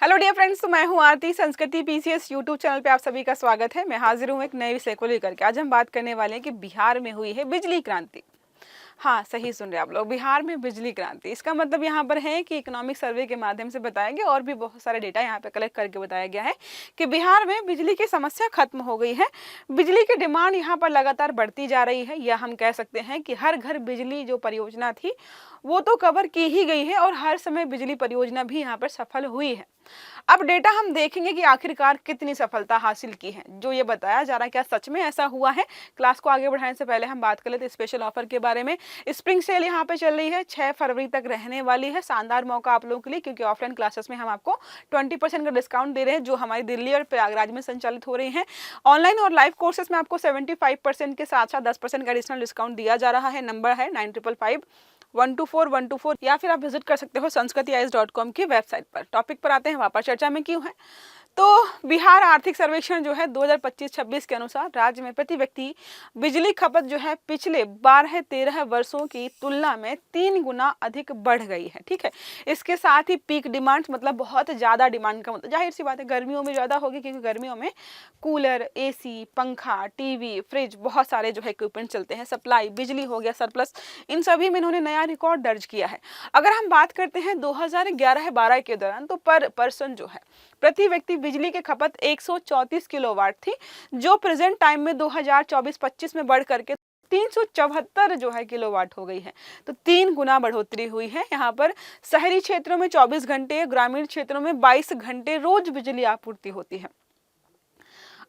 Hello dear friends, तो मैं हूं आरती। संस्कृति पीसीएस यूट्यूब चैनल पे आप सभी का स्वागत है। मैं हाजिर हूं एक नए विषय को लेकर के। आज हम बात करने वाले हैं कि बिहार में हुई है बिजली क्रांति। हाँ, सही सुन रहे हैं आप लोग, बिहार में बिजली क्रांति। इसका मतलब यहाँ पर है कि इकोनॉमिक सर्वे के माध्यम से बताया गया और भी बहुत सारे डेटा यहाँ पे कलेक्ट करके बताया गया है कि बिहार में बिजली की समस्या खत्म हो गई है। बिजली की डिमांड यहाँ पर लगातार बढ़ती जा रही है, या हम कह सकते हैं कि हर घर बिजली जो परियोजना थी वो तो कवर की ही गई है और हर समय बिजली परियोजना भी यहाँ पर सफल हुई है। अब डेटा हम देखेंगे कि आखिरकार कितनी सफलता हासिल की है। जो ये बताया जा रहा है क्या सच में ऐसा हुआ है। क्लास को आगे बढ़ाने से पहले हम बात कर लेते स्पेशल ऑफर के बारे में। स्प्रिंग सेल यहाँ पे चल रही है, 6 फरवरी तक रहने वाली है। शानदार मौका आप लोगों के लिए, क्योंकि ऑफलाइन क्लासेस में हम आपको 20% का डिस्काउंट दे रहे हैं, जो हमारी दिल्ली और प्रयागराज में संचालित हो रही है। ऑनलाइन और लाइव कोर्सेज में आपको 75% के साथ साथ 10% का एडिशनल डिस्काउंट दिया जा रहा है। नंबर है 9555124124, या फिर आप विजिट कर सकते हो sanskritiyis.com की वेबसाइट पर। टॉपिक पर आते हैं, वापस चर्चा में क्यों है। तो बिहार आर्थिक सर्वेक्षण जो है 2025-26 के अनुसार राज्य में प्रति व्यक्ति बिजली खपत जो है पिछले 12-13 वर्षों की तुलना में 3 गुना अधिक बढ़ गई है। ठीक है, इसके साथ ही पीक डिमांड मतलब बहुत ज़्यादा डिमांड का मतलब जाहिर सी बात है गर्मियों में ज़्यादा होगी, क्योंकि गर्मियों में कूलर, एसी, पंखा, टीवी, फ्रिज, बहुत सारे जो है इक्विपमेंट चलते हैं। सप्लाई बिजली हो गया सरप्लस, इन सभी में इन्होंने नया रिकॉर्ड दर्ज किया है। अगर हम बात करते हैं 2011-12 के दौरान, तो पर पर्सन जो है प्रति व्यक्ति बिजली की खपत 134 किलोवाट थी, जो प्रेजेंट टाइम में 2024-25 में बढ़ करके 374 जो है किलोवाट हो गई है। तो 3 गुना बढ़ोतरी हुई है। यहाँ पर शहरी क्षेत्रों में 24 घंटे, ग्रामीण क्षेत्रों में 22 घंटे रोज बिजली आपूर्ति होती है।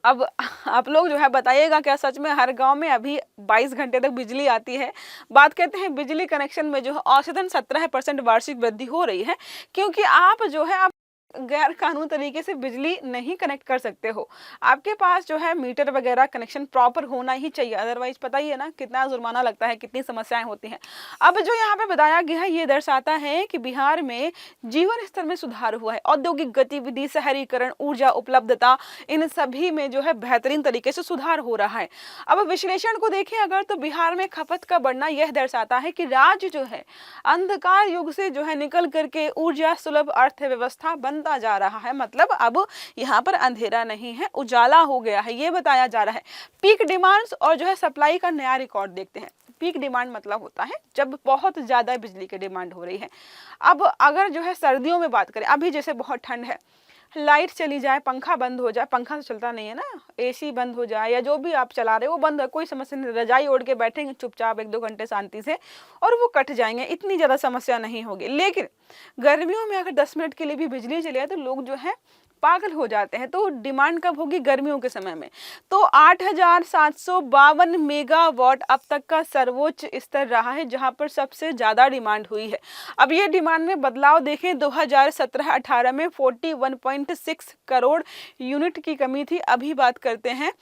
अब आप लोग जो है बताइएगा क्या सच में हर गांव में अभी 22 घंटे तक बिजली आती है। बात करते हैं बिजली कनेक्शन में जो है औसतन 17% वार्षिक वृद्धि हो रही है, क्योंकि आप जो है आप गैर कानूनी तरीके से बिजली नहीं कनेक्ट कर सकते हो। आपके पास जो है मीटर वगैरह कनेक्शन प्रॉपर होना ही चाहिए, अदरवाइज पता ही है ना कितना जुर्माना लगता है, कितनी समस्याएं होती हैं। अब जो यहाँ पे बताया गया है ये दर्शाता है कि बिहार में जीवन स्तर में सुधार हुआ है। औद्योगिक गतिविधि, शहरीकरण, ऊर्जा उपलब्धता, इन सभी में जो है बेहतरीन तरीके से सुधार हो रहा है। अब विश्लेषण को देखें अगर, तो बिहार में खपत का बढ़ना यह दर्शाता है कि राज्य जो है अंधकार युग से जो है निकल करके ऊर्जा सुलभ अर्थव्यवस्था बनता जा रहा है। मतलब अब यहाँ पर अंधेरा नहीं है, उजाला हो गया है, ये बताया जा रहा है। पीक डिमांड्स और जो है सप्लाई का नया रिकॉर्ड देखते हैं। पीक डिमांड मतलब होता है जब बहुत ज्यादा बिजली की डिमांड हो रही है। अब अगर जो है सर्दियों में बात करें, अभी जैसे बहुत ठंड है, लाइट चली जाए, पंखा बंद हो जाए, पंखा तो चलता नहीं है ना, एसी बंद हो जाए या जो भी आप चला रहे हो वो बंद है, कोई समस्या नहीं। रजाई ओढ़ के बैठेंगे चुपचाप 1-2 घंटे शांति से और वो कट जाएंगे, इतनी ज़्यादा समस्या नहीं होगी। लेकिन गर्मियों में अगर 10 मिनट के लिए भी बिजली चली जाए तो लोग जो है पागल हो जाते हैं। तो डिमांड कब होगी? गर्मियों के समय में। तो 8,752 मेगावाट अब तक का सर्वोच्च स्तर रहा है, जहां पर सबसे ज्यादा डिमांड हुई है। अब ये डिमांड में बदलाव देखें, 2017-18 में 41.6 करोड़ यूनिट की कमी थी। अभी बात करते हैं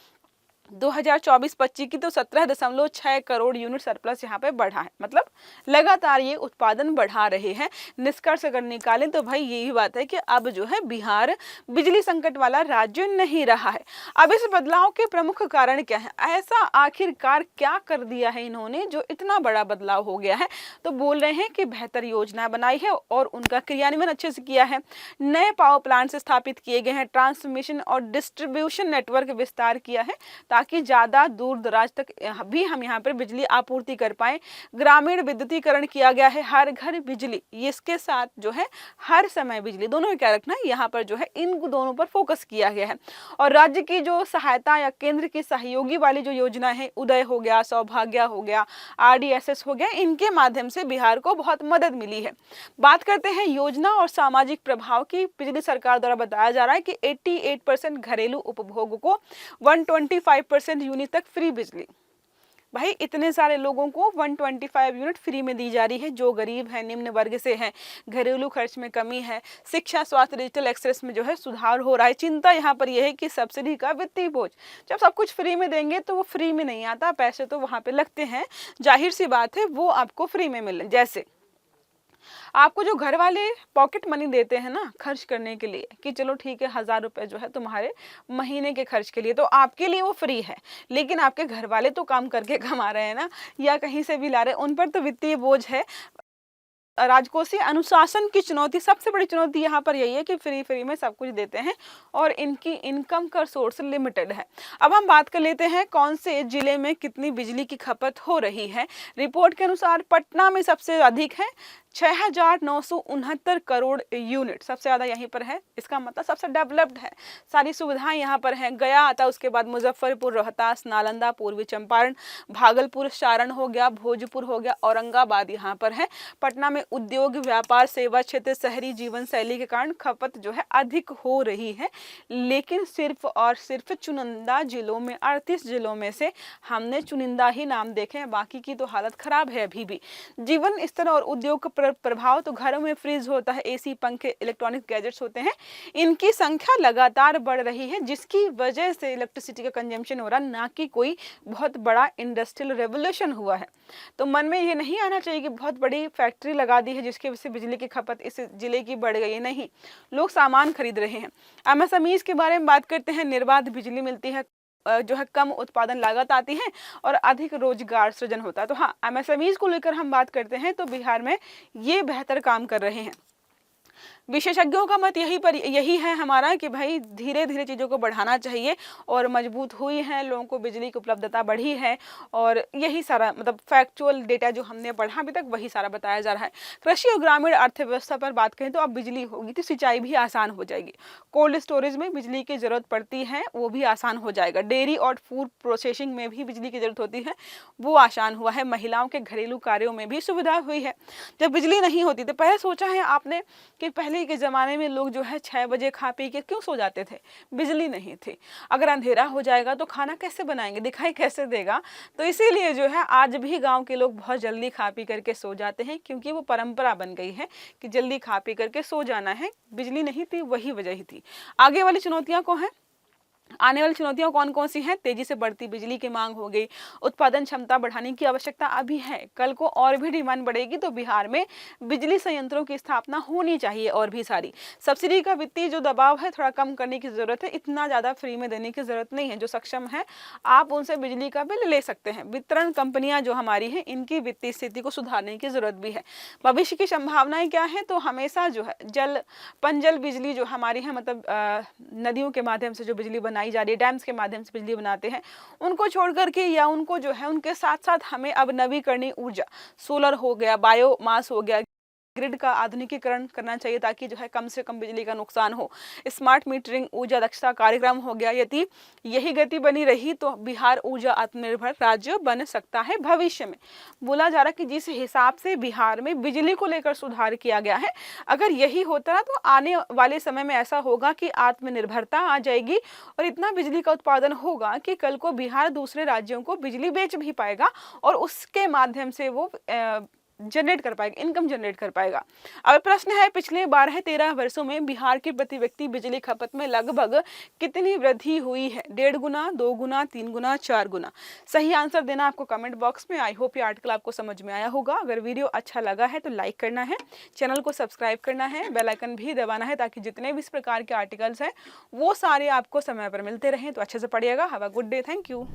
2024-25 की, तो 17.6 करोड़ यूनिट सरप्लस यहाँ पे बढ़ा है। मतलब लगातार ये उत्पादन बढ़ा रहे हैं। निष्कर्ष अगर निकालें तो भाई यही बात है कि अब जो है बिहार बिजली संकट वाला राज्य नहीं रहा है। अब इस बदलाव के प्रमुख कारण क्या है? ऐसा आखिरकार क्या कर दिया है इन्होंने जो इतना बड़ा बदलाव हो गया है? तो बोल रहे हैं कि बेहतर योजना बनाई है और उनका क्रियान्वयन अच्छे से किया है। नए पावर प्लांट स्थापित किए गए हैं, ट्रांसमिशन और डिस्ट्रीब्यूशन नेटवर्क विस्तार किया है ताकि ज्यादा दूर दराज तक भी हम यहाँ पर बिजली आपूर्ति कर पाए। ग्रामीण विद्युतीकरण किया गया है, हर घर बिजली, इसके साथ जो है हर समय बिजली, दोनों में क्या रखना है यहाँ पर जो है इन दोनों पर फोकस किया गया है। और राज्य की जो सहायता या केंद्र की सहयोगी वाली जो योजना है, उदय हो गया, सौभाग्य हो गया, RDSS हो गया, इनके माध्यम से बिहार को बहुत मदद मिली है। बात करते हैं योजना और सामाजिक प्रभाव की। बिजली सरकार द्वारा बताया जा रहा है कि 88% घरेलू उपभोग को 125% यूनिट तक फ्री बिजली। भाई इतने सारे लोगों को 125 यूनिट फ्री में दी जा रही है, जो गरीब है, निम्न वर्ग से है, घरेलू खर्च में कमी है, शिक्षा, स्वास्थ्य, डिजिटल एक्सेस में जो है सुधार हो रहा है। चिंता यहाँ पर यह है कि सब्सिडी का वित्तीय बोझ, जब सब कुछ फ्री में देंगे तो वो फ्री में नहीं आता, पैसे तो वहाँ पे लगते हैं, जाहिर सी बात है वो आपको फ्री में मिले। जैसे आपको जो घर वाले पॉकेट मनी देते हैं ना खर्च करने के लिए, कि चलो ठीक है 1000 रुपए जो है तुम्हारे महीने के खर्च के लिए, तो आपके लिए वो फ्री है। लेकिन आपके घर वाले तो काम करके कमा रहे हैं ना, या कहीं से भी ला रहे हैं, उन पर तो वित्तीय बोझ है। राजकोषीय अनुशासन की चुनौती, सबसे बड़ी चुनौती यहाँ पर यही है कि फ्री में सब कुछ देते हैं और इनकी इनकम का सोर्स लिमिटेड है। अब हम बात कर लेते हैं कौन से जिले में कितनी बिजली की खपत हो रही है। रिपोर्ट के अनुसार पटना में सबसे अधिक है, 6,969 करोड़ यूनिट सबसे ज़्यादा यहीं पर है। इसका मतलब सबसे डेवलप्ड है, सारी सुविधाएं यहाँ पर हैं। गया आता, उसके बाद मुजफ्फरपुर, रोहतास, नालंदा, पूर्वी चंपारण, भागलपुर, सारण हो गया, भोजपुर हो गया, औरंगाबाद यहाँ पर है। पटना में उद्योग, व्यापार, सेवा क्षेत्र, शहरी जीवन शैली के कारण खपत जो है अधिक हो रही है। लेकिन सिर्फ और सिर्फ चुनिंदा जिलों में, 38 जिलों में से हमने चुनिंदा ही नाम देखे हैं, बाकी की तो हालत खराब है अभी भी। जीवन स्तर और उद्योग का प्रभाव, तो घरों में फ्रिज होता है, एसी, पंखे, इलेक्ट्रॉनिक गैजेट्स होते हैं, इनकी संख्या लगातार बढ़ रही है, जिसकी वजह से इलेक्ट्रिसिटी का कंजम्पशन हो रहा, ना कि कोई बहुत बड़ा इंडस्ट्रियल रेवोल्यूशन हुआ है। तो मन में ये नहीं आना चाहिए कि बहुत बड़ी फैक्ट्री लगा दी है जिसकी वजह से बिजली की खपत इस जिले की बढ़ गई है। नहीं, लोग सामान खरीद रहे हैं। एमएसएमईज के बारे में बात करते हैं। निर्बाध बिजली मिलती है, जो है कम उत्पादन लागत आती है और अधिक रोजगार सृजन होता है। तो हाँ, एमएसएमईज को लेकर हम बात करते हैं तो बिहार में ये बेहतर काम कर रहे हैं। विशेषज्ञों का मत यही है हमारा कि भाई धीरे धीरे चीज़ों को बढ़ाना चाहिए और मजबूत हुई है, लोगों को बिजली की उपलब्धता बढ़ी है और यही सारा मतलब फैक्चुअल डेटा जो हमने पढ़ा अभी तक वही सारा बताया जा रहा है। कृषि और ग्रामीण अर्थव्यवस्था पर बात करें तो अब बिजली होगी तो सिंचाई भी आसान हो जाएगी। कोल्ड स्टोरेज में बिजली की जरूरत पड़ती है, वो भी आसान हो जाएगा। डेयरी और फूड प्रोसेसिंग में भी बिजली की जरूरत होती है, वो आसान हुआ है। महिलाओं के घरेलू कार्यों में भी सुविधा हुई है। जब बिजली नहीं होती तो पहले सोचा है आपने कि पहले के ज़माने में लोग जो है 6 बजे खा पी के क्यों सो जाते थे? बिजली नहीं थी। अगर अंधेरा हो जाएगा तो खाना कैसे बनाएंगे, दिखाई कैसे देगा? तो इसीलिए जो है आज भी गांव के लोग बहुत जल्दी खा पी करके सो जाते हैं, क्योंकि वो परंपरा बन गई है कि जल्दी खा पी करके सो जाना है। बिजली नहीं थी, वही वजह ही थी। आगे वाली चुनौतियाँ को है, आने वाली चुनौतियां कौन कौन सी हैं? तेजी से बढ़ती बिजली की मांग हो गई, उत्पादन क्षमता बढ़ाने की आवश्यकता अभी है, कल को और भी डिमांड बढ़ेगी तो बिहार में बिजली संयंत्रों की स्थापना होनी चाहिए और भी सारी। सब्सिडी का वित्तीय जो दबाव है थोड़ा कम करने की जरूरत है, इतना ज़्यादा फ्री में देने की जरूरत नहीं है। जो सक्षम है आप उनसे बिजली का बिल ले सकते हैं। वितरण कंपनियां जो हमारी हैं इनकी वित्तीय स्थिति को सुधारने की जरूरत भी है। भविष्य की संभावनाएं क्या है? तो हमेशा जो है पनजल बिजली जो हमारी है, मतलब नदियों के माध्यम से जो बिजली बनाई जा रही है, डैम्स के माध्यम से बिजली बनाते हैं, उनको छोड़ करके या उनको जो है उनके साथ साथ हमें अब नवीकरणीय ऊर्जा, सोलर हो गया, बायोमास हो गया, ग्रिड का आधुनिकीकरण करना चाहिए ताकि जो है कम से कम बिजली का नुकसान हो। स्मार्ट मीटरिंग, ऊर्जा दक्षता कार्यक्रम हो गया। यदि यही गति बनी रही तो बिहार ऊर्जा आत्मनिर्भर राज्य बन सकता है भविष्य में। बोला जा रहा है कि जिस हिसाब से बिहार में बिजली को लेकर सुधार किया गया है, अगर यही होता तो आने वाले समय में ऐसा होगा कि आत्मनिर्भरता आ जाएगी और इतना बिजली का उत्पादन होगा कि कल को बिहार दूसरे राज्यों को बिजली बेच भी पाएगा और उसके माध्यम से वो जनरेट कर पाएगा, इनकम जनरेट कर पाएगा। अब प्रश्न है, पिछले 12-13 वर्षों में बिहार के प्रति व्यक्ति बिजली खपत में लगभग कितनी वृद्धि हुई है? 1.5 गुना, 2 गुना, 3 गुना, 4 गुना? सही आंसर देना आपको कमेंट बॉक्स में। आई होप ये आर्टिकल आपको समझ में आया होगा। अगर वीडियो अच्छा लगा है तो लाइक करना है, चैनल को सब्सक्राइब करना है, बेल आइकन भी दबाना है ताकि जितने भी इस प्रकार के आर्टिकल्स हैं वो सारे आपको समय पर मिलते रहें। तो अच्छे से पढ़िएगा। Have a good day. Thank you.